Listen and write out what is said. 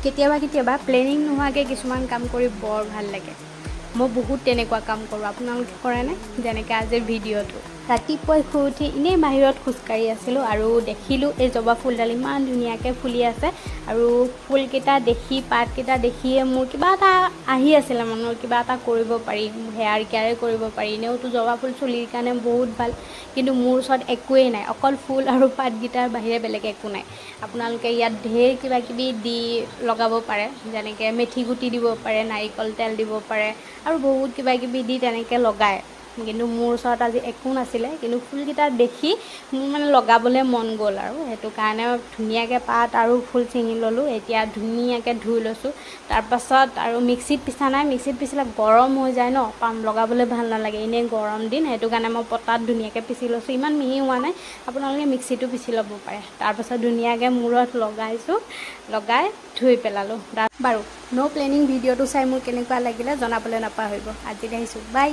কেতিয়াবা প্লেনিং নোহোৱাকৈ কিছুমান কাম কৰি বৰ ভাল লাগে। মই বহুত তেনেকুৱা কাম কৰোঁ, আপোনালোকে কৰেনে? যেনেকৈ আজিৰ ভিডিঅ'টো। ৰাতিপুৱাই শুই উঠি এনেই বাহিৰত খোজকাঢ়ি আছিলোঁ আৰু দেখিলোঁ এই জবা ফুলডাল ইমান ধুনীয়াকৈ ফুলি আছে আৰু ফুলকেইটা দেখি, পাতকেইটা দেখিয়ে মোৰ কিবা এটা আহি আছিলে মনত, কিবা এটা কৰিব পাৰি, হেয়াৰ কেয়াৰে কৰিব পাৰি। এনেওতো জবা ফুল চুলিৰ কাৰণে বহুত ভাল, কিন্তু মোৰ ওচৰত একোৱেই নাই, অকল ফুল আৰু পাতকেইটাৰ বাহিৰে বেলেগ একো নাই। আপোনালোকে ইয়াত ঢেৰ কিবাকিবি দি লগাব পাৰে, যেনেকৈ মেথি গুটি দিব পাৰে, নাৰিকল তেল দিব পাৰে আৰু বহুত কিবাকিবি দি তেনেকৈ লগায়। কিন্তু মোৰ ওচৰত আজি একো নাছিলে, কিন্তু ফুলকেইটা দেখি মোৰ মানে লগাবলৈ মন গ'ল আৰু সেইটো কাৰণে ধুনীয়াকৈ পাত আৰু ফুল ছিঙি ল'লোঁ। এতিয়া ধুনীয়াকৈ ধুই লৈছোঁ, তাৰপাছত আৰু মিক্সিত পিছা নাই, মিক্সিত পিচিলে গৰম হৈ যায় ন, লগাবলৈ ভাল নালাগে, এনেই গৰম দিন, সেইটো কাৰণে মই পটাত ধুনীয়াকৈ পিচি লৈছোঁ। ইমান মিহি হোৱা নাই, আপোনালোকে মিক্সিটো পিচি ল'ব পাৰে। তাৰপাছত ধুনীয়াকৈ মূৰত লগাই ধুই পেলালোঁ। বাৰু, ন' প্লেনিং ভিডিঅ'টো চাই মোৰ কেনেকুৱা লাগিলে জনাবলৈ নাপাহৰিব। আজিলৈ আহিছোঁ, বাই।